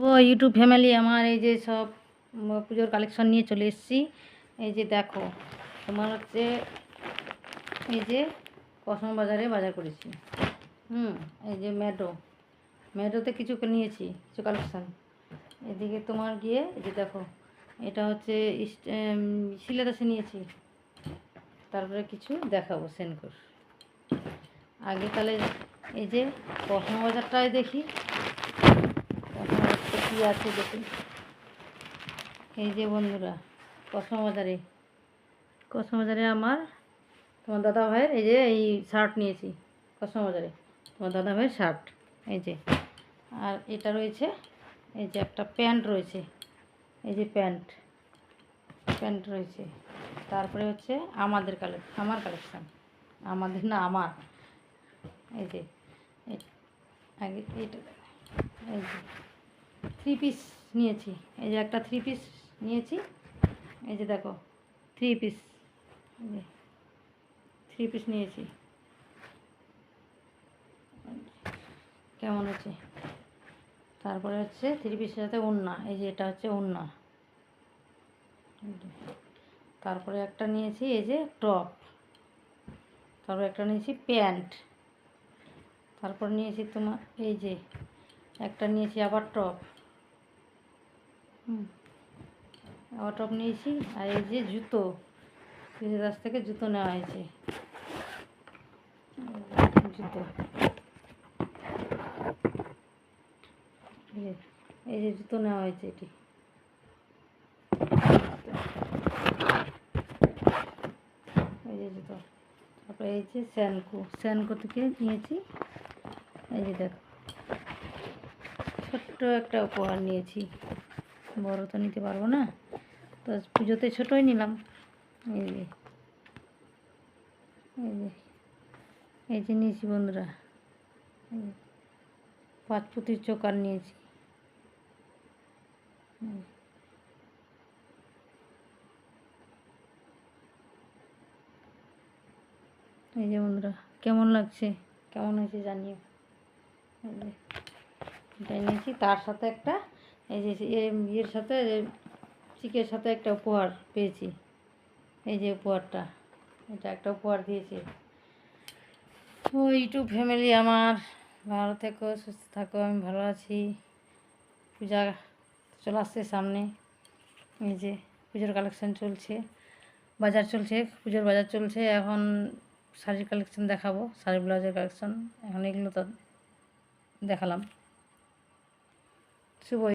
ও YouTube family, আমার এই যে সব পুজোর কালেকশন নিয়ে চলে এসেছি। এই যে দেখো, তোমার হচ্ছে এই যে কসমো বাজারে বাজার করেছি। এই যে ম্যাডোতে কিছু নিয়েছি, কিছু কালেকশন। এদিকে তোমার গিয়ে এই যে দেখো, এটা হচ্ছে শিলাদাসে নিয়েছি। তারপরে কিছু দেখাবো সেনকোর। আগে তাহলে এই যে কসমো বাজারটাই দেখি, কসমো বাজারটা কী আছে দেখি। এই যে বন্ধুরা, কসমো বাজারে আমার তোমার দাদা ভাইয়ের এই যে এই শার্ট নিয়েছি। কসমো বাজারে তোমার দাদা ভাইয়ের শার্ট এই যে। আর এটা রয়েছে এই যে একটা প্যান্ট রয়েছে, এই যে প্যান্ট রয়েছে। তারপরে হচ্ছে আমার কালেকশান, আমাদের না আমার, এই যে আগে এটা এই যে 3 পিস নিয়েছি। এই যে একটা 3 পিস নিয়েছি, এই যে দেখো 3 পিস, এই যে 3 পিস নিয়েছি। কেমন হচ্ছে? তারপরে হচ্ছে 3 পিসের সাথে ওড়না, এই যে এটা হচ্ছে ওড়না। তারপরে একটা নিয়েছি এই যে টপ, তারপরে একটা নিয়েছি প্যান্ট, তারপর নিয়েছি তোমার এই যে একটা নিয়েছি আবার টপ, আবার টপ নিয়েছি। আর এই যে জুতো, কাছ থেকে জুতো নেওয়া হয়েছে, জুতো এই যে জুতো নেওয়া হয়েছে এটি। এই যে জুতো, তারপরে এই যে স্যানকো থেকে নিয়েছি। এই যে দেখো, ছোট্ট একটা উপহার নিয়েছি, বড় তো নিতে পারবো না, তো পুজোতে ছোটোই নিলাম। এই যে এই যে নিয়েছি বন্ধুরা, 5 পুঁতির চোকার নিয়েছি। এই যে বন্ধুরা, কেমন লাগছে, কেমন হয়েছে জানিও। এই যে এটা নিয়েছি, তার সাথে একটা এই যে ইয়ের সাথে চিকের সাথে একটা উপহার পেয়েছি। এই যে উপহারটা, এটা একটা উপহার দিয়েছে। ও ইউটিউব ফ্যামিলি আমার, ভালো থেকো, সুস্থ থাকো, আমি ভালো আছি। পূজা চলে আসছে সামনে, এই যে পুজোর কালেকশান চলছে, বাজার চলছে, পুজোর বাজার চলছে। এখন শাড়ির কালেকশান দেখাবো, শাড়ি ব্লাউজের কালেকশান। এখন এগুলো তো দেখালাম। শুভ